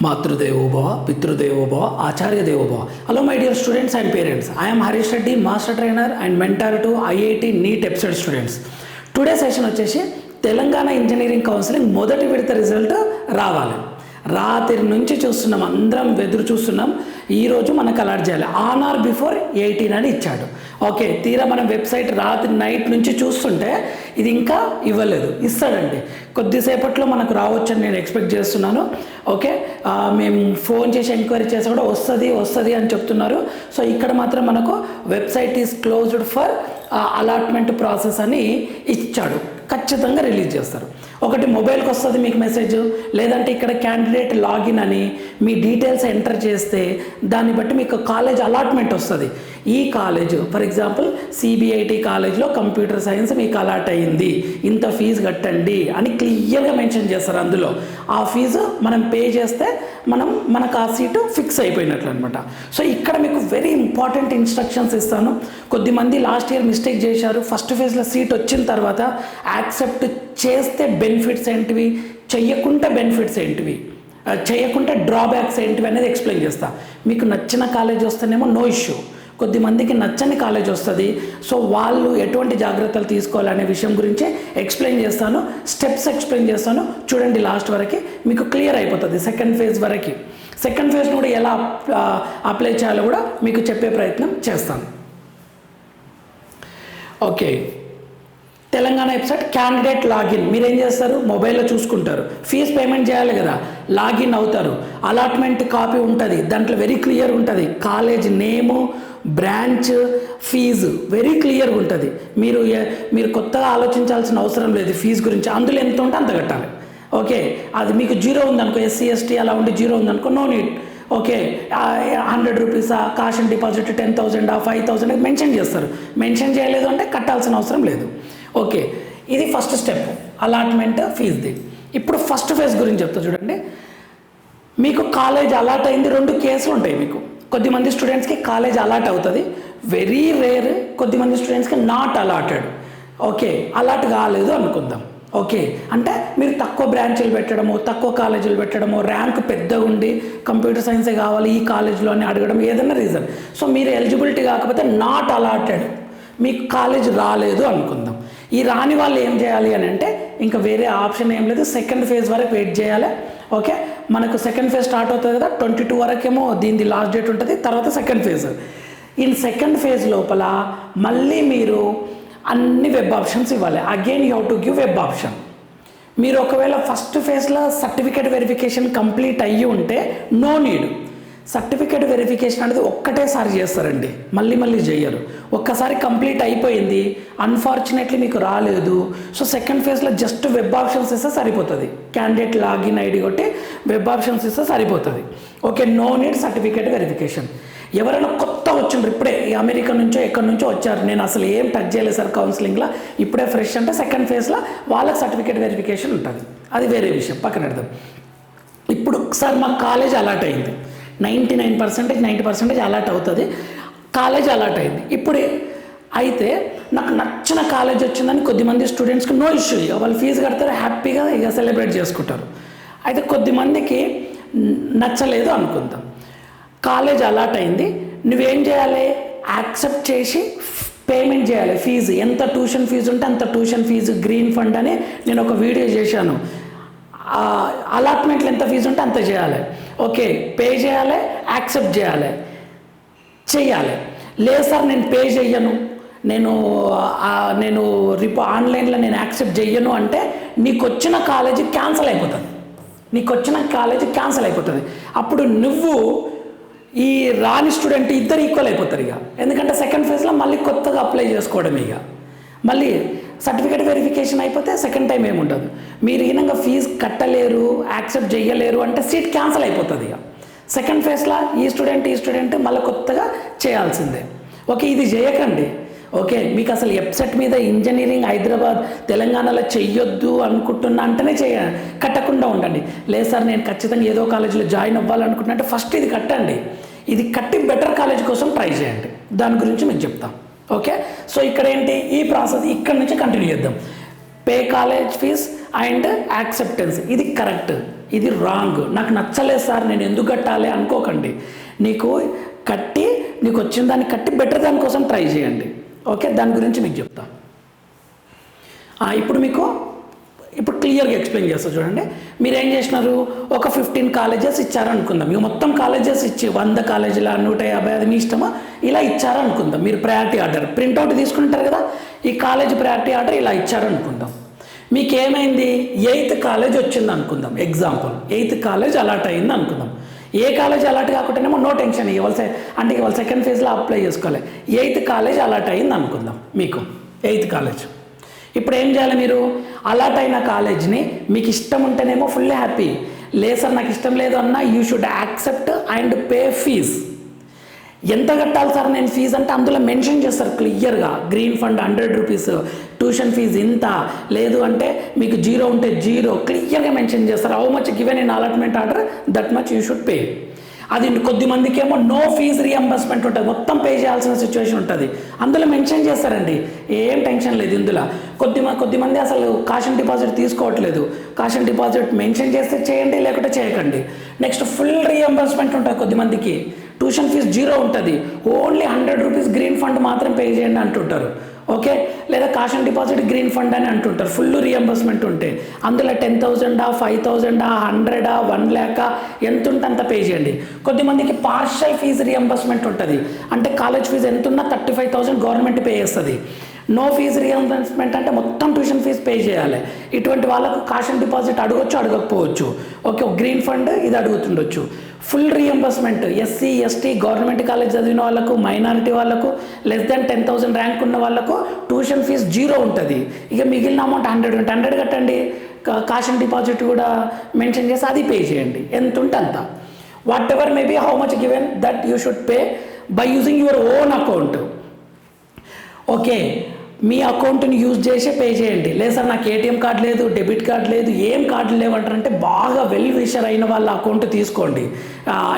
Matrudevo Bhava, Pitrudevo Bhava, Acharya Devo Bhava. Hello my dear students and parents. I am Harish Reddy, Master Trainer and Mentor to IIT NEET EPSET students. Today session వచ్చేసి Telangana engineering counselling మొదటి విడత result రావాలి. రాత్రి నుంచి చూస్తున్నాం, అందరం ఎదురు చూస్తున్నాం. ఈరోజు మనకు అలాట్ చేయాలి. ఆన్ ఆర్ బిఫోర్ 18 అని ఇచ్చాడు. ఓకే, తీరా మనం వెబ్సైట్ రాత్రి నైట్ నుంచి చూస్తుంటే ఇది ఇంకా ఇవ్వలేదు. ఇస్తాడండి, కొద్దిసేపట్లో మనకు రావచ్చని నేను ఎక్స్పెక్ట్ చేస్తున్నాను. ఓకే, మేము ఫోన్ చేసి ఎంక్వైరీ చేసి కూడా వస్తుంది అని చెప్తున్నారు. సో ఇక్కడ మాత్రం మనకు website is closed for allotment process అని ఇచ్చాడు. ఖచ్చితంగా రిలీజ్ చేస్తారు. ఒకటి మొబైల్కి వస్తుంది మీకు మెసేజ్, లేదంటే ఇక్కడ క్యాండిడేట్ లాగిన్ అని మీ డీటెయిల్స్ ఎంటర్ చేస్తే దాన్ని బట్టి మీకు కాలేజ్ అలాట్మెంట్ వస్తుంది. ఈ కాలేజ్ ఫర్ ఎగ్జాంపుల్ సిబిఐటి కాలేజ్లో కంప్యూటర్ సైన్స్ మీకు అలాట్ అయ్యింది, ఇంత ఫీజు కట్టండి అని క్లియర్గా మెన్షన్ చేస్తారు. అందులో ఆ ఫీజు మనం పే చేస్తే మనకు ఆ సీటు ఫిక్స్ అయిపోయినట్లు అనమాట. సో ఇక్కడ మీకు వెరీ ఇంపార్టెంట్ ఇన్స్ట్రక్షన్స్ ఇస్తాను. కొద్దిమంది లాస్ట్ ఇయర్ మిస్టేక్ చేశారు. ఫస్ట్ ఫేజ్లో సీట్ వచ్చిన తర్వాత యాక్సెప్ట్ చేస్తే బెనిఫిట్స్ ఏంటివి, చెయ్యకుంటే బెనిఫిట్స్ ఏంటివి, చేయకుంటే డ్రాబ్యాక్స్ ఏంటివి అనేది ఎక్స్ప్లెయిన్ చేస్తా. మీకు నచ్చిన కాలేజ్ వస్తేనేమో నో ఇష్యూ, కొద్దిమందికి నచ్చని కాలేజ్ వస్తుంది. సో వాళ్ళు ఎటువంటి జాగ్రత్తలు తీసుకోవాలనే విషయం గురించి ఎక్స్ప్లెయిన్ చేస్తాను, స్టెప్స్ ఎక్స్ప్లెయిన్ చేస్తాను. చూడండి లాస్ట్ వరకు మీకు క్లియర్ అయిపోతుంది. సెకండ్ ఫేజ్ వరకు, సెకండ్ ఫేజ్ను కూడా ఎలా అప్లై చేయాలో కూడా మీకు చెప్పే ప్రయత్నం చేస్తాను. Okay, Telangana website candidate login మీరు ఏం చేస్తారు, మొబైల్లో చూసుకుంటారు. ఫీజు పేమెంట్ చేయాలి కదా, లాగిన్ అవుతారు. అలాట్మెంట్ కాపీ ఉంటుంది, దాంట్లో వెరీ క్లియర్ ఉంటుంది. College name, branch, fee very క్లియర్గా ఉంటుంది. మీరు కొత్తగా ఆలోచించాల్సిన అవసరం లేదు ఫీజు గురించి. అందులో ఎంత ఉంటే అంత కట్టాలి. ఓకే, అది మీకు జీరో ఉందనుకో, ఎస్సీ ఎస్టీ అలా ఉండి జీరో ఉందనుకో, నో నీడ్. ఓకే, 100 రూపీసా, కాష్ అండ్ డిపాజిట్ 10,000 5,000 మెన్షన్ చేస్తారు. మెన్షన్ చేయలేదు అంటే కట్టాల్సిన అవసరం లేదు. ఓకే, ఇది ఫస్ట్ స్టెప్ అలాట్మెంట్ ఫీజుది. ఇప్పుడు ఫస్ట్ ఫేజ్ గురించి చెప్తా చూడండి. మీకు కాలేజ్ అలాట్ అయింది, 2 కేసులు ఉంటాయి మీకు. కొద్దిమంది స్టూడెంట్స్కి కాలేజ్ అలాట్ అవుతుంది, వెరీ రేర్. కొద్దిమంది స్టూడెంట్స్కి నాట్ అలాటెడ్. ఓకే, అలాట్ కాలేదు అనుకుందాం. ఓకే, అంటే మీరు తక్కువ బ్రాంచీలు పెట్టడము, తక్కువ కాలేజీలు పెట్టడము, ర్యాంక్ పెద్దగా ఉండి కంప్యూటర్ సైన్సే కావాలి ఈ కాలేజ్లో అని అడగడం, ఏదైనా రీజన్. సో మీరు ఎలిజిబిలిటీ కాకపోతే నాట్ అలాటెడ్, మీకు కాలేజ్ రాలేదు అనుకుందాం. ఈ రాని వాళ్ళు ఏం చేయాలి అని అంటే ఇంకా వేరే ఆప్షన్ ఏం లేదు, సెకండ్ ఫేజ్ వరకు వెయిట్ చేయాలి. ఓకే, మనకు సెకండ్ ఫేజ్ స్టార్ట్ అవుతుంది కదా, 22 వరకేమో దీని లాస్ట్ డేట్ ఉంటుంది. తర్వాత సెకండ్ ఫేజ్. ఈ సెకండ్ ఫేజ్ లోపల మళ్ళీ మీరు అన్ని వెబ్ ఆప్షన్స్ ఇవ్వాలి. Again you have to give web option. మీరు ఒకవేళ ఫస్ట్ ఫేజ్లో సర్టిఫికేట్ వెరిఫికేషన్ కంప్లీట్ అయ్యి ఉంటే నో నీడ్. సర్టిఫికేట్ వెరిఫికేషన్ అనేది ఒక్కటేసారి చేస్తారండి, మళ్ళీ చేయరు. ఒక్కసారి కంప్లీట్ అయిపోయింది, అన్ఫార్చునేట్లీ మీకు రాలేదు. సో సెకండ్ ఫేజ్లో జస్ట్ వెబ్ ఆప్షన్స్ ఇస్తే సరిపోతుంది. క్యాండిడేట్ లాగిన్ ఐడి కొట్టి వెబ్ ఆప్షన్స్ ఇస్తే సరిపోతుంది. Okay, no need certificate verification. ఎవరైనా కొత్త వచ్చిండ్రు, ఇప్పుడే అమెరికా నుంచో ఎక్కడి నుంచో వచ్చారు, నేను అసలు ఏం టచ్ చేయలేదు సార్ కౌన్సిలింగ్లో, ఇప్పుడే ఫ్రెష్ అంటే సెకండ్ ఫేజ్లో వాళ్ళకి సర్టిఫికేట్ వెరిఫికేషన్ ఉంటుంది. అది వేరే విషయం, పక్కన పెడదాం. ఇప్పుడు ఒకసారి మాకు కాలేజ్ అలాట్ అయింది, 99% 90% అలాట్ అవుతుంది. కాలేజ్ అలాట్ అయింది. ఇప్పుడు అయితే నాకు నచ్చిన కాలేజ్ వచ్చిందని కొద్దిమంది స్టూడెంట్స్కి నో ఇష్యూ, వాళ్ళు ఫీజు కడతారు, హ్యాపీగా ఇక సెలబ్రేట్ చేసుకుంటారు. అయితే కొద్దిమందికి నచ్చలేదు అనుకుందాం. కాలేజ్ అలాట్ అయింది, నువ్వేం చేయాలి, యాక్సెప్ట్ చేసి పేమెంట్ చేయాలి. ఫీజు ఎంత ట్యూషన్ ఫీజు ఉంటే అంత ట్యూషన్ ఫీజు, గ్రీన్ ఫండ్ అని నేను ఒక వీడియో చేశాను. అలాట్మెంట్లు ఎంత ఫీజు ఉంటే అంత చేయాలి. ఓకే, పే చేయాలి, యాక్సెప్ట్ చేయాలి. లేదు సార్ నేను పే చెయ్యను, నేను ఆన్లైన్లో నేను యాక్సెప్ట్ చెయ్యను అంటే నీకు వచ్చిన కాలేజీ క్యాన్సిల్ అయిపోతుంది. అప్పుడు నువ్వు ఈ రాని స్టూడెంట్ ఇద్దరు ఈక్వల్ అయిపోతారు ఇక. ఎందుకంటే సెకండ్ ఫేజ్లో మళ్ళీ కొత్తగా అప్లై చేసుకోవడం, ఇక మళ్ళీ సర్టిఫికేట్ వెరిఫికేషన్ అయిపోతే సెకండ్ టైం ఏముండదు. మీరు ఈనంగా ఫీజు కట్టలేరు, యాక్సెప్ట్ చేయలేరు అంటే సీట్ క్యాన్సిల్ అయిపోతుంది ఇక. సెకండ్ ఫేజ్లో ఈ స్టూడెంట్ మళ్ళీ కొత్తగా చేయాల్సిందే. ఓకే, ఇది చేయకండి. ఓకే, మీకు అసలు వెబ్సైట్ మీద ఇంజనీరింగ్ హైదరాబాద్ తెలంగాణలో చెయ్యొద్దు అనుకుంటున్నా అంటేనే కట్టకుండా ఉండండి. లేదు సార్ నేను ఖచ్చితంగా ఏదో కాలేజీలో జాయిన్ అవ్వాలనుకుంటున్నా అంటే ఫస్ట్ ఇది కట్టండి. ఇది కట్టి బెటర్ కాలేజ్ కోసం ట్రై చేయండి. దాని గురించి మీకు చెప్తాం. ఓకే, సో ఇక్కడ ఏంటి, ఈ ప్రాసెస్ ఇక్కడ నుంచి కంటిన్యూ చేద్దాం. Pay college fee and acceptance, ఇది కరెక్ట్. ఇది రాంగ్. నాకు నచ్చలేదు సార్, నేను ఎందుకు కట్టాలి అనుకోకండి. నీకు వచ్చిన దాన్ని కట్టి బెటర్ దానికోసం ట్రై చేయండి. ఓకే, దాని గురించి మీకు చెప్తా. ఇప్పుడు క్లియర్గా ఎక్స్ప్లెయిన్ చేస్తా చూడండి. మీరు ఏం చేసినారు, ఒక 15 కాలేజెస్ ఇచ్చారనుకుందాం. మీకు మొత్తం కాలేజెస్ ఇచ్చి 100 కాలేజీల 150 అది మీ ఇష్టమా ఇలా ఇచ్చారనుకుందాం. మీరు ప్రయారిటీ ఆర్డర్ ప్రింట్అవుట్ తీసుకుంటారు కదా, ఈ కాలేజ్ ప్రయారిటీ ఆర్డర్ ఇలా ఇచ్చారనుకుందాం. మీకు ఏమైంది, 8th కాలేజ్ వచ్చింది అనుకుందాం. ఎగ్జాంపుల్ 8th కాలేజ్ అలాట్ అయింది అనుకుందాం. ఏ కాలేజ్ అలాట్ కాకుండానేమో నో టెన్షన్, ఇవాళ సెకండ్ ఫేజ్లో అప్లై చేసుకోవాలి. 8th కాలేజ్ అలాట్ అయింది అనుకుందాం. మీకు 8th కాలేజ్ ఇప్పుడు ఏం చేయాలి, మీరు అలాట్ అయిన కాలేజ్ని మీకు ఇష్టం ఉంటేనేమో ఫుల్ హ్యాపీ, లేదు సార్ నాకు ఇష్టం లేదు అన్నా you should accept and pay fee. ఎంత కట్టాలి సార్ నేను ఫీజు అంటే అందులో మెన్షన్ చేస్తారు క్లియర్గా. Green fund 100 rupees, tuition fee ఇంత, లేదు అంటే మీకు 0 ఉంటే 0 క్లియర్గా మెన్షన్ చేస్తారు. How much given in allotment order that much you should pay. అది కొద్ది మందికి ఏమో నో ఫీజ్ రియంబర్స్మెంట్ ఉంటుంది, మొత్తం పే చేయాల్సిన సిచ్యువేషన్ ఉంటుంది. అందులో మెన్షన్ చేస్తారండి, ఏం టెన్షన్ లేదు ఇందులో. కొద్దిమంది అసలు కాషన్ డిపాజిట్ తీసుకోవట్లేదు. కాషన్ డిపాజిట్ మెన్షన్ చేస్తే చేయండి, లేకుంటే చేయకండి. నెక్స్ట్ ఫుల్ రియంబర్స్మెంట్ ఉంటుంది కొద్దిమందికి. ట్యూషన్ ఫీజు 0 ఉంటుంది, ఓన్లీ 100 రూపీస్ గ్రీన్ ఫండ్ మాత్రం పే చేయండి అంటుంటారు. ఓకే, లేదా కాషన్ డిపాజిట్ గ్రీన్ ఫండ్ అని అంటుంటారు. ఫుల్ రియంబర్స్మెంట్ ఉంటే అందులో 10,000 5,000 100 1 lakh ఎంత ఉంటే అంత పే చేయండి. కొద్దిమందికి పార్షల్ ఫీజు రియంబర్స్మెంట్ ఉంటుంది, అంటే కాలేజ్ ఫీజు ఎంత ఉన్నా 35,000 గవర్నమెంట్ పే చేస్తుంది. నో ఫీజు రియంబర్స్మెంట్ అంటే మొత్తం ట్యూషన్ ఫీజు పే చేయాలి. ఇటువంటి వాళ్ళకు కాషన్ డిపాజిట్ అడగొచ్చు, అడగకపోవచ్చు. ఓకే, గ్రీన్ ఫండ్ ఇది అడుగుతుండొచ్చు. Full reimbursement SC ST government college చదివిన వాళ్ళకు, మైనారిటీ వాళ్ళకు, లెస్ దాన్ 10,000 ర్యాంక్ ఉన్న వాళ్ళకు ట్యూషన్ ఫీజు 0 ఉంటుంది. ఇక మిగిలిన అమౌంట్ 100 కట్టండి. కాషన్ డిపాజిట్ కూడా మెన్షన్ చేసి అది పే చేయండి, ఎంత ఉంటే అంత. Whatever may be how much given that you should pay by using your own account. Okay, మీ అకౌంట్ని యూజ్ చేసే పే చేయండి. లేదు సార్ నాకు ATM కార్డు లేదు, డెబిట్ కార్డు లేదు, ఏం కార్డులు లేవంటారంటే బాగా వెల్ విషర్ అయిన వాళ్ళ అకౌంట్ తీసుకోండి.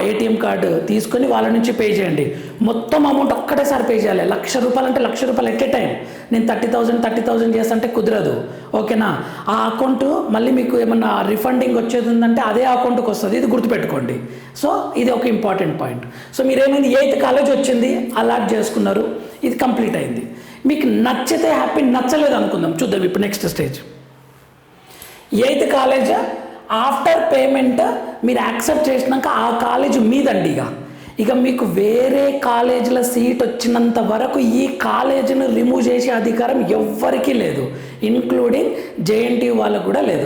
ATM కార్డు తీసుకొని వాళ్ళ నుంచి పే చేయండి. మొత్తం అమౌంట్ ఒక్కటేసారి పే చేయాలి. ₹1,00,000 అంటే ₹1,00,000 ఎట్ ఏ టైం. నేను 30,000 చేస్తుంటే కుదరదు. ఓకేనా, ఆ అకౌంట్ మళ్ళీ మీకు ఏమన్నా రిఫండింగ్ వచ్చేది ఉందంటే అదే అకౌంట్కి వస్తుంది, ఇది గుర్తుపెట్టుకోండి. సో ఇది ఒక ఇంపార్టెంట్ పాయింట్. సో మీరేమైంది, 8th కాలేజ్ వచ్చింది, అలాట్ చేసుకున్నారు, ఇది కంప్లీట్ అయింది. మీకు నచ్చితే హ్యాపీ, నచ్చలేదు అనుకుందాం. చూద్దాం ఇప్పుడు next stage. 8th college after payment మీరు యాక్సెప్ట్ చేసినాక ఆ కాలేజ్ మీదండి. ఇక మీకు వేరే కాలేజీల సీట్ వచ్చినంత వరకు ఈ కాలేజీని రిమూవ్ చేసే అధికారం ఎవ్వరికీ లేదు, ఇంక్లూడింగ్ JNTU వాళ్ళకు కూడా లేదు.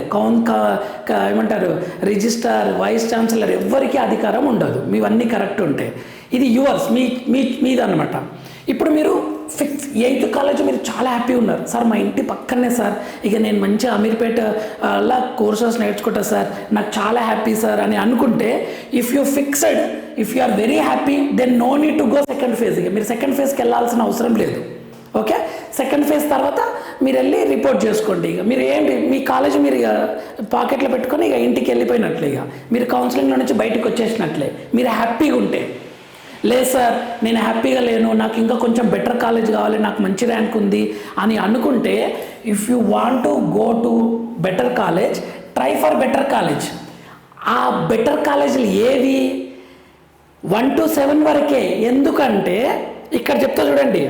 ఏమంటారు, రిజిస్ట్రార్, వైస్ ఛాన్సలర్ ఎవ్వరికీ అధికారం ఉండదు. మీవన్నీ కరెక్ట్ ఉంటాయి. ఇది యువర్స్, మీదన్నమాట. ఇప్పుడు మీరు 8th కాలేజ్ మీరు చాలా హ్యాపీ ఉన్నారు. సార్ మా ఇంటి పక్కనే సార్, ఇక నేను మంచిగా అమీర్పేటలా కోర్సెస్ నేర్చుకుంటా సార్, నాకు చాలా హ్యాపీ సార్ అని అనుకుంటే, if you are very happy then no need to go second phase. ఇక మీరు సెకండ్ ఫేజ్కి వెళ్ళాల్సిన అవసరం లేదు. ఓకే, సెకండ్ ఫేజ్ తర్వాత మీరు వెళ్ళి రిపోర్ట్ చేసుకోండి. ఇక మీరు ఏంటి, మీ కాలేజ్ మీరు ఇక పాకెట్లో పెట్టుకొని ఇక ఇంటికి వెళ్ళిపోయినట్లే, ఇక మీరు కౌన్సిలింగ్లో నుంచి బయటకు వచ్చేసినట్లే. మీరు హ్యాపీగా ఉంటే, లేదు సార్ నేను హ్యాపీగా లేను, నాకు ఇంకా కొంచెం బెటర్ కాలేజ్ కావాలి, నాకు మంచి ర్యాంక్ ఉంది అని అనుకుంటే, if you want to go to better college, try for better college. ఆ బెటర్ కాలేజీలు ఏవి, 1 to 7 వరకే. ఎందుకంటే ఇక్కడ చెప్తా చూడండి,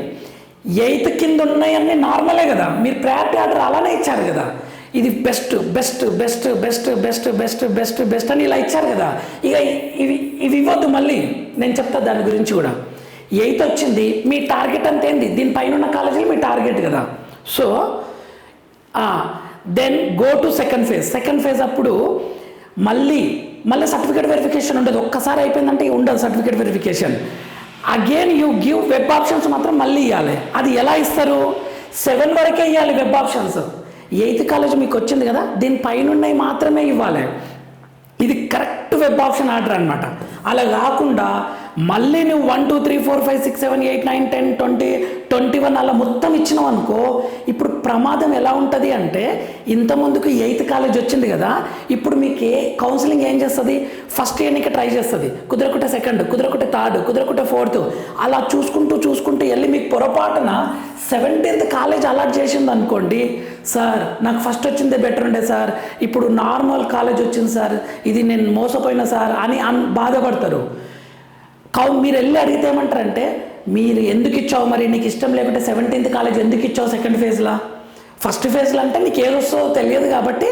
8th కింద ఉన్నాయన్నీ నార్మలే కదా, మీరు ప్రయారిటీ ఆర్డర్ అలానే ఇచ్చారు కదా. ఇది best best best best best best best best అని ఇలా ఇచ్చారు కదా. ఇక ఇవి ఇవ్వద్దు. మళ్ళీ నేను చెప్తా దాని గురించి కూడా. 8th వచ్చింది, మీ టార్గెట్ అంత ఏంది, దీనిపైన ఉన్న కాలేజీలు మీ టార్గెట్ కదా. So then go to second phase అప్పుడు మళ్ళీ సర్టిఫికేట్ వెరిఫికేషన్ ఉంటుంది. ఒక్కసారి అయిపోయిందంటే ఉండదు certificate verification. Again you give web options మాత్రం మళ్ళీ ఇవ్వాలి. అది ఎలా ఇస్తారు, 7 వరకే ఇవ్వాలి వెబ్ ఆప్షన్స్. 8th కాలేజ్ మీకు వచ్చింది కదా, దీనిపైన ఉన్నాయి మాత్రమే ఇవ్వాలి. ఇది కరెక్ట్ వెబ్ ఆప్షన్ ఆర్డర్ అనమాట. అలా కాకుండా మళ్ళీ నువ్వు 1 2 3 4 5 6 7 8 9 10 20 21 అలా మొత్తం ఇచ్చినాం అనుకో, ఇప్పుడు ప్రమాదం ఎలా ఉంటుంది అంటే, ఇంతకుముందుకు 8th కాలేజ్ వచ్చింది కదా, ఇప్పుడు మీకు కౌన్సిలింగ్ ఏం చేస్తుంది, ఫస్ట్ ఇయర్కి ట్రై చేస్తుంది, కుదరకుంటే సెకండ్, కుదరకుంటే థర్డ్, కుదరకుంటే ఫోర్త్, అలా చూసుకుంటూ వెళ్ళి మీకు పొరపాటున 17th కాలేజ్ అలాట్ చేసింది అనుకోండి, సార్ నాకు ఫస్ట్ వచ్చిందే బెటర్ ఉండే సార్, ఇప్పుడు నార్మల్ కాలేజ్ వచ్చింది సార్, ఇది నేను మోసపోయినా సార్ అని బాధపడతారు. మీరు వెళ్ళి అడిగితే ఏమంటారంటే, మీరు ఎందుకు ఇచ్చావు, మరి నీకు ఇష్టం లేకుంటే 17th కాలేజ్ ఎందుకు ఇచ్చావు సెకండ్ ఫేజ్లో? ఫస్ట్ ఫేజ్లో అంటే నీకు ఏదొస్తుందో తెలియదు కాబట్టి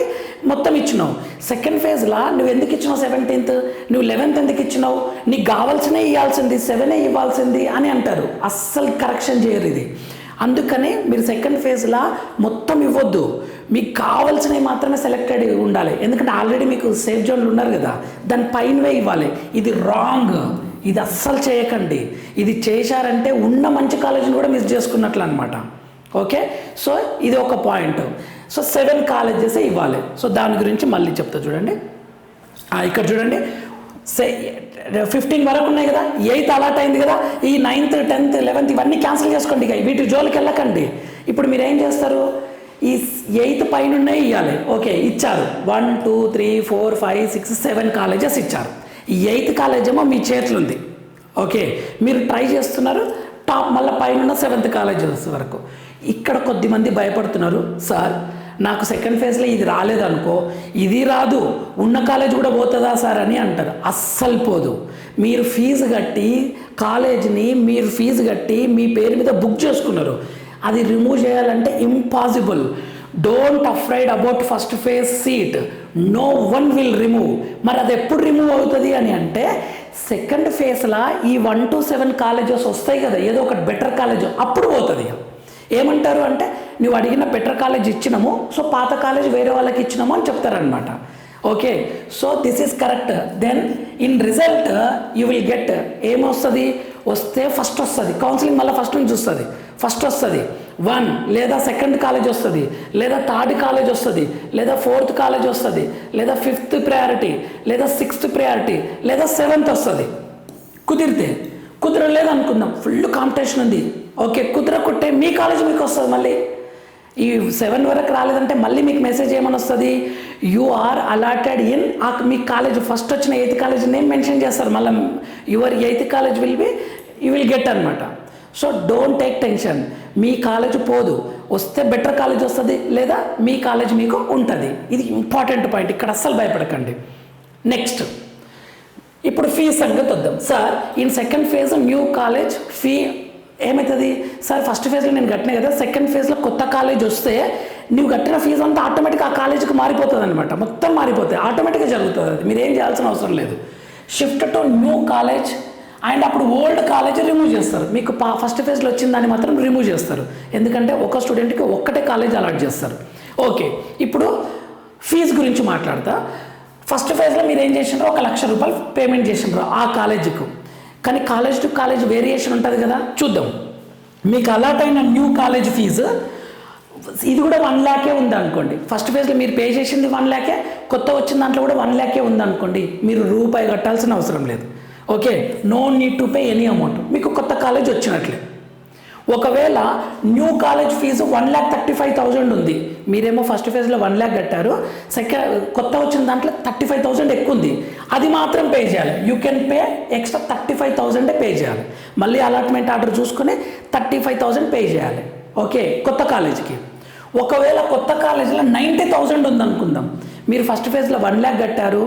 మొత్తం ఇచ్చినావు. సెకండ్ ఫేజ్లో నువ్వు ఎందుకు ఇచ్చినావు 17th, నువ్వు 11th ఎందుకు ఇచ్చినావు, నీకు కావాల్సినవి ఇవ్వాల్సింది 7 ఇవ్వాల్సింది అని అంటారు. అస్సలు కరెక్షన్ చేయరు ఇది. అందుకని మీరు సెకండ్ ఫేజ్లో మొత్తం ఇవ్వద్దు, మీకు కావాల్సినవి మాత్రమే సెలెక్టెడ్ ఉండాలి. ఎందుకంటే ఆల్రెడీ మీకు సేఫ్ జోన్లు ఉన్నారు కదా, దాని పైనవే ఇవ్వాలి. ఇది రాంగ్, ఇది అస్సలు చేయకండి. ఇది చేశారంటే ఉన్న మంచి కాలేజీని కూడా మిస్ చేసుకున్నట్లు అనమాట. ఓకే, సో ఇది ఒక పాయింట్. సో 7 కాలేజెస్ ఇవ్వాలి. సో దాని గురించి మళ్ళీ చెప్తా చూడండి. ఇక్కడ చూడండి, 15 వరకు ఉన్నాయి కదా, 8th అలాట్ అయింది కదా, ఈ 9th 10th 11th ఇవన్నీ క్యాన్సిల్ చేసుకోండి. ఇక వీటి జోలికి వెళ్ళకండి. ఇప్పుడు మీరు ఏం చేస్తారు, ఈ 8th పైన ఉన్నాయి ఇవ్వాలి. ఓకే, ఇచ్చారు. 1 2 3 4 5 6 7 కాలేజెస్ ఇచ్చారు. ఈ 8th కాలేజ్ ఏమో మీ చేతులు ఉంది. ఓకే, మీరు ట్రై చేస్తున్నారు, టాప్ మళ్ళీ పైన 7th కాలేజెస్ వరకు. ఇక్కడ కొద్దిమంది భయపడుతున్నారు, సార్ నాకు సెకండ్ ఫేజ్లో ఇది రాలేదనుకో, ఇది రాదు, ఉన్న కాలేజ్ కూడా పోతుందా సార్ అని అంటారు. అస్సలు పోదు. మీరు ఫీజు కట్టి కాలేజ్ని మీ పేరు మీద బుక్ చేసుకున్నారు, అది రిమూవ్ చేయాలంటే impossible. Don't afraid about first phase seat, no one will remove. మరి అది ఎప్పుడు రిమూవ్ అవుతుంది అని అంటే, సెకండ్ ఫేజ్లో ఈ 1 to 7 కాలేజెస్ వస్తాయి కదా, ఏదో ఒకటి బెటర్ కాలేజ్, అప్పుడు పోతుంది. ఏమంటారు అంటే, నువ్వు అడిగిన బెటర్ కాలేజ్ ఇచ్చినాము, సో పాత కాలేజ్ వేరే వాళ్ళకి ఇచ్చినాము అని చెప్తారనమాట. Okay, so this is correct. Then in result you will get ఏమొస్తుంది, వస్తే ఫస్ట్ వస్తుంది, కౌన్సిలింగ్ మళ్ళీ ఫస్ట్ నుంచి చూస్తుంది, ఫస్ట్ వస్తుంది 1, లేదా సెకండ్ కాలేజ్ వస్తుంది, లేదా థర్డ్ కాలేజ్ వస్తుంది, లేదా 4th కాలేజ్ వస్తుంది, లేదా 5th ప్రయారిటీ, లేదా 6th ప్రయారిటీ, లేదా 7th వస్తుంది. కుదరలేదు అనుకుందాం, ఫుల్ కాంపిటీషన్ ఉంది. ఓకే, కుదరకుంటే మీ కాలేజ్ మీకు వస్తుంది. మళ్ళీ ఈ 7 వరకు రాలేదంటే మళ్ళీ మీకు మెసేజ్ ఏమని వస్తుంది, యు ఆర్ అలాటెడ్ ఇన్, మీ కాలేజ్ ఫస్ట్ వచ్చిన 8th కాలేజ్ నేమ్ మెన్షన్ చేస్తారు. మళ్ళీ your 8th college you will get అనమాట. సో డోంట్ టేక్ టెన్షన్, మీ కాలేజ్ పోదు, వస్తే బెటర్ కాలేజ్ వస్తుంది, లేదా మీ కాలేజ్ మీకు ఉంటుంది. ఇది ఇంపార్టెంట్ పాయింట్, ఇక్కడ అస్సలు భయపడకండి. నెక్స్ట్, ఇప్పుడు ఫీ సంగతి వద్దాం. Sir in second phase new college fee ఏమవుతుంది సార్, ఫస్ట్ ఫేజ్లో నేను కట్టినా కదా, సెకండ్ ఫేజ్లో కొత్త కాలేజ్ వస్తే నువ్వు కట్టిన ఫీజు అంతా ఆటోమేటిక్గా ఆ కాలేజీకి మారిపోతుంది అనమాట. మొత్తం మారిపోతుంది, ఆటోమేటిక్గా జరుగుతుంది. అది మీరు ఏం చేయాల్సిన అవసరం లేదు. Shift to new college and అప్పుడు ఓల్డ్ కాలేజ్ రిమూవ్ చేస్తారు. మీకు ఫస్ట్ ఫేజ్లో వచ్చిన దాన్ని మాత్రం రిమూవ్ చేస్తారు, ఎందుకంటే ఒక స్టూడెంట్కి ఒక్కటే కాలేజ్ అలాట్ చేస్తారు. ఓకే, ఇప్పుడు ఫీజు గురించి మాట్లాడతా. ఫస్ట్ ఫేజ్లో మీరు ఏం చేసినారో 1,00,000 రూపాయలు పేమెంట్ చేసినారు ఆ కాలేజీకు. కానీ కాలేజ్ టు కాలేజ్ వేరియేషన్ ఉంటుంది కదా, చూద్దాం. మీకు అలాట్ అయిన న్యూ కాలేజ్ ఫీజు ఇది కూడా 1 lakh ఉంది అనుకోండి. ఫస్ట్ ఫేజ్లో మీరు పే చేసింది 1 lakh, కొత్త వచ్చిన దాంట్లో కూడా 1 lakh ఉంది అనుకోండి. మీరు రూపాయి కట్టాల్సిన అవసరం లేదు. Okay, no need to pay any amount, మీకు కొత్త కాలేజ్ వచ్చినట్లే. ఒకవేళ న్యూ కాలేజ్ ఫీజు 1,35,000 ఉంది, మీరేమో ఫస్ట్ ఫేజ్లో 1 lakh కట్టారు, కొత్త వచ్చిన దాంట్లో 35,000 ఎక్కువ ఉంది, అది మాత్రం పే చేయాలి. You can pay extra 35,000 pay చేయాలి. మళ్ళీ అలాట్మెంట్ ఆర్డర్ చూసుకుని 35,000 పే చేయాలి. ఓకే, కొత్త కాలేజీకి. ఒకవేళ కొత్త కాలేజీలో 90,000 ఉందనుకుందాం, మీరు ఫస్ట్ ఫేజ్లో 1 lakh కట్టారు,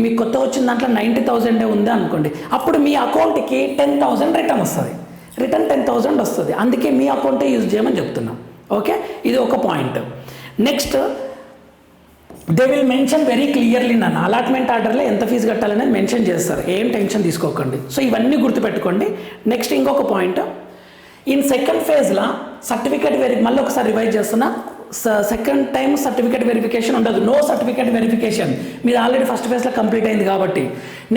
మీకు కొత్త వచ్చిన దాంట్లో 90,000 ఉంది అనుకోండి, అప్పుడు మీ అకౌంట్కి 10,000 రిటర్న్ వస్తుంది. రిటర్న్ 10,000 వస్తుంది. అందుకే మీ అకౌంటే యూజ్ చేయమని చెప్తున్నాం. ఓకే, ఇది ఒక point. Next, they will mention very clearly, నన్ను అలాట్మెంట్ ఆర్డర్లో ఎంత ఫీజు కట్టాలనేది మెన్షన్ చేస్తారు. ఏం టెన్షన్ తీసుకోకండి. సో ఇవన్నీ గుర్తుపెట్టుకోండి. నెక్స్ట్ ఇంకొక పాయింట్, ఇన్ సెకండ్ ఫేజ్లో సర్టిఫికేట్ మళ్ళీ ఒకసారి రివైజ్ చేస్తున్నా, సెకండ్ టైం సర్టిఫికేట్ వెరిఫికేషన్ ఉండదు, నో సర్టిఫికేట్ వెరిఫికేషన్. మీరు ఆల్రెడీ ఫస్ట్ ఫేజ్లో కంప్లీట్ అయింది కాబట్టి.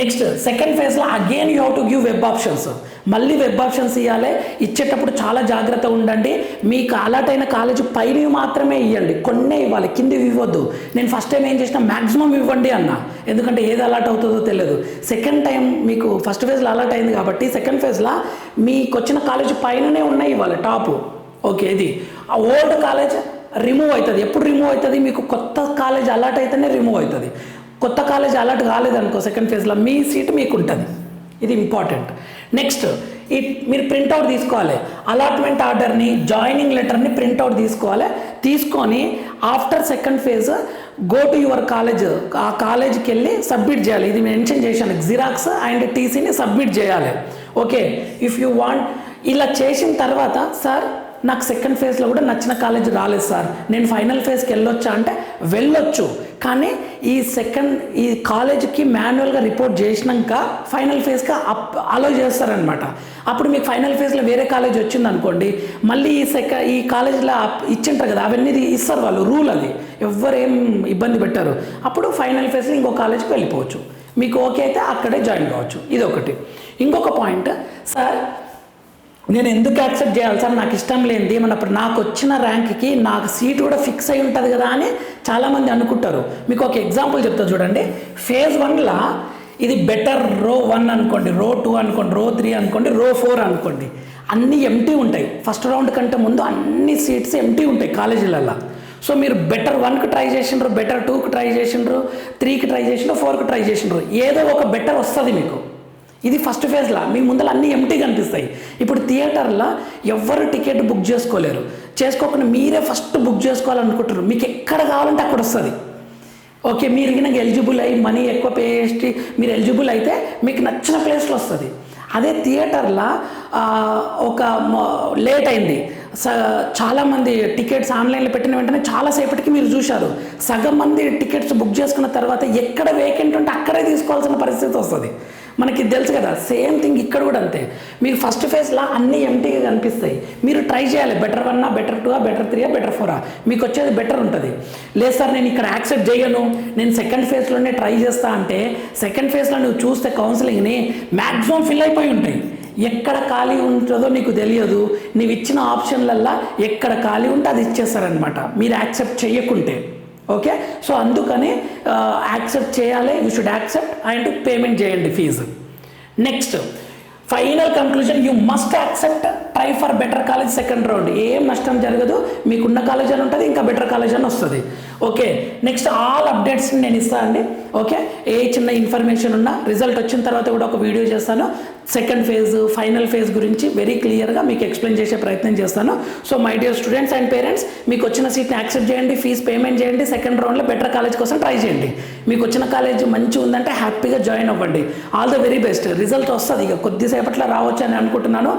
నెక్స్ట్ సెకండ్ ఫేజ్లో again you have to give web options. మళ్ళీ వెబ్ ఆప్షన్స్ ఇవ్వాలి. ఇచ్చేటప్పుడు చాలా జాగ్రత్తగా ఉండండి. మీకు అలాట్ అయిన కాలేజ్ పైన మాత్రమే ఇవ్వండి, కొన్నే ఇవ్వాలి, కిందివి ఇవ్వద్దు. నేను ఫస్ట్ టైం ఏం చేసిన మ్యాక్సిమం ఇవ్వండి అన్న, ఎందుకంటే ఏది అలాట్ అవుతుందో తెలియదు. సెకండ్ టైం మీకు ఫస్ట్ ఫేజ్లో అలాట్ అయింది కాబట్టి సెకండ్ ఫేజ్లో మీకు వచ్చిన కాలేజ్ పైననే ఉన్నాయి ఇవ్వాలి టాప్. ఓకే, ఇది ఆ ఓల్డ్ కాలేజ్ రిమూవ్ అవుతుంది. ఎప్పుడు రిమూవ్ అవుతుంది? మీకు కొత్త కాలేజ్ అలాట్ అయితేనే రిమూవ్ అవుతుంది. కొత్త కాలేజ్ అలాట్ కాలేదనుకో సెకండ్ ఫేజ్లో మీ సీట్ మీకు ఉంటుంది. ఇది ఇంపార్టెంట్. నెక్స్ట్ మీరు ప్రింట్అవుట్ తీసుకోవాలి. అలాట్మెంట్ ఆర్డర్ని, జాయినింగ్ లెటర్ని ప్రింట్అవుట్ తీసుకోవాలి. తీసుకొని after second phase go to your college, ఆ కాలేజ్కి వెళ్ళి సబ్మిట్ చేయాలి. ఇది మెన్షన్ చేశాను, జిరాక్స్ అండ్ టీసీని సబ్మిట్ చేయాలి. ఓకే, ఇఫ్ యూ వాంట్ ఇలా చేసిన తర్వాత, సార్ నాకు సెకండ్ ఫేజ్లో కూడా నచ్చిన కాలేజ్ రాలేదు సార్, నేను ఫైనల్ ఫేజ్కి వెళ్ళొచ్చా అంటే వెళ్ళొచ్చు. కానీ ఈ కాలేజ్కి మాన్యువల్గా రిపోర్ట్ చేసినాక ఫైనల్ ఫేజ్గా అలో చేస్తారనమాట. అప్పుడు మీకు ఫైనల్ ఫేజ్లో వేరే కాలేజ్ వచ్చింది అనుకోండి, మళ్ళీ ఈ కాలేజ్లో ఇచ్చింటారు కదా, అవన్నీ ఇస్తారు వాళ్ళు, రూల్ అది, ఎవ్వరేం ఇబ్బంది పెట్టారు. అప్పుడు ఫైనల్ ఫేజ్లో ఇంకో కాలేజ్కి వెళ్ళిపోవచ్చు. మీకు ఓకే అయితే అక్కడే జాయిన్ కావచ్చు. ఇది ఒకటి. ఇంకొక పాయింట్, సార్ నేను ఎందుకు యాక్సెప్ట్ చేయాలి సార్, నాకు ఇష్టం లేనిది అప్పుడు నాకు వచ్చిన ర్యాంక్కి నాకు సీట్ కూడా ఫిక్స్ అయి ఉంటుంది కదా అని చాలామంది అనుకుంటారు. మీకు ఒక ఎగ్జాంపుల్ చెప్తా చూడండి. ఫేజ్ 1లో ఇది బెటర్ రో 1 అనుకోండి, రో 2 అనుకోండి, రో 3 అనుకోండి, రో 4 అనుకోండి, అన్నీ ఎంటీ ఉంటాయి. ఫస్ట్ రౌండ్ కంటే ముందు అన్ని సీట్స్ ఎంటీ ఉంటాయి కాలేజీలలో. సో మీరు బెటర్ 1కి ట్రై చేసిండ్రు, బెటర్ 2కి ట్రై చేసిండ్రు, 3కి ట్రై చేసిండ్రు, 4కి ట్రై చేసిండ్రు, ఏదో ఒక బెటర్ వస్తుంది మీకు. ఇది ఫస్ట్ ఫేజ్లో మీ ముందర అన్నీ ఎంటీ కనిపిస్తాయి. ఇప్పుడు థియేటర్లో ఎవ్వరు టికెట్ బుక్ చేసుకోలేరు, చేసుకోకుండా మీరే ఫస్ట్ బుక్ చేసుకోవాలనుకుంటారు. మీకు ఎక్కడ కావాలంటే అక్కడ వస్తుంది. ఓకే, మీరు కనుక ఎలిజిబుల్ అయ్యి మనీ ఎక్కువ పే చేసి మీరు ఎలిజిబుల్ అయితే మీకు నచ్చిన ప్లేస్లో వస్తుంది. అదే థియేటర్లో ఒక లేట్ అయింది, చాలామంది టికెట్స్ ఆన్లైన్లో పెట్టిన వెంటనే చాలాసేపటికి మీరు చూశారు, సగం మంది టికెట్స్ బుక్ చేసుకున్న తర్వాత ఎక్కడ వేకెంట్ ఉంటే అక్కడే తీసుకోవాల్సిన పరిస్థితి వస్తుంది. మనకి తెలుసు కదా, సేమ్ థింగ్ ఇక్కడ కూడా అంతే. మీరు ఫస్ట్ ఫేజ్లో అన్నీ ఎంటీగా కనిపిస్తాయి, మీరు ట్రై చేయాలి. బెటర్ 1, బెటర్ 2, బెటర్ 3, బెటర్ 4, మీకు వచ్చేది బెటర్ ఉంటుంది. లేదు సార్ నేను ఇక్కడ యాక్సెప్ట్ చేయను, నేను సెకండ్ ఫేజ్లోనే ట్రై చేస్తా అంటే సెకండ్ ఫేజ్లో నువ్వు చూస్తే కౌన్సిలింగ్ని మ్యాక్సిమం ఫిల్ అయిపోయి ఉంటాయి. ఎక్కడ ఖాళీ ఉంటుందో నీకు తెలియదు. నీవు ఇచ్చిన ఆప్షన్లల్లో ఎక్కడ ఖాళీ ఉంటే అది ఇచ్చేస్తారనమాట మీరు యాక్సెప్ట్ చేయకుంటే. ఓకే, సో అందుకని యాక్సెప్ట్ చేయాలి, you should accept and payment చేయండి fees. Next final conclusion, you must accept, try for better college second round. ఏం నష్టం జరగదు, మీకున్న కాలేజ్ అని ఉంటుంది, ఇంకా బెటర్ కాలేజ్ అని వస్తుంది. ఓకే, నెక్స్ట్ ఆల్ అప్డేట్స్ని నేను ఇస్తాను అండి. ఓకే, ఏ చిన్న ఇన్ఫర్మేషన్ ఉన్నా రిజల్ట్ వచ్చిన తర్వాత కూడా ఒక వీడియో చేస్తాను. సెకండ్ ఫేజ్, ఫైనల్ ఫేజ్ గురించి వెరీ క్లియర్గా మీకు ఎక్స్ప్లెయిన్ చేసే ప్రయత్నం చేస్తాను. So my dear students and parents, మీకు వచ్చిన సీట్ని యాక్సెప్ట్ చేయండి, ఫీజు పేమెంట్ చేయండి, సెకండ్ రౌండ్లో బెటర్ కాలేజ్ కోసం ట్రై చేయండి. మీకు వచ్చిన కాలేజ్ మంచి ఉందంటే హ్యాపీగా జాయిన్ అవ్వండి. All the very best. Result వస్తుంది, ఇక కొద్దిసేపట్లో రావచ్చు అని అనుకుంటున్నాను.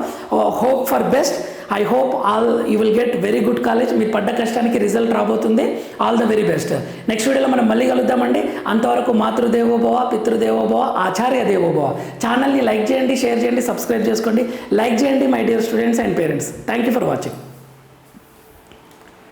Hope for best. I hope all you will get very good college. మీరు పడ్డ కష్టానికి రిజల్ట్ రాబోతుంది. All the very best. Next వీడియోలో మనం మళ్ళీ కలుద్దామండి. అంతవరకు మాతృదేవోభవ, పితృదేవోభవ, ఆచార్య దేవోభవ. ఛానల్ని లైక్ చేయండి, షేర్ చేయండి, సబ్స్క్రైబ్ చేసుకోండి. లైక్ చేయండి my dear students and parents. Thank you for watching.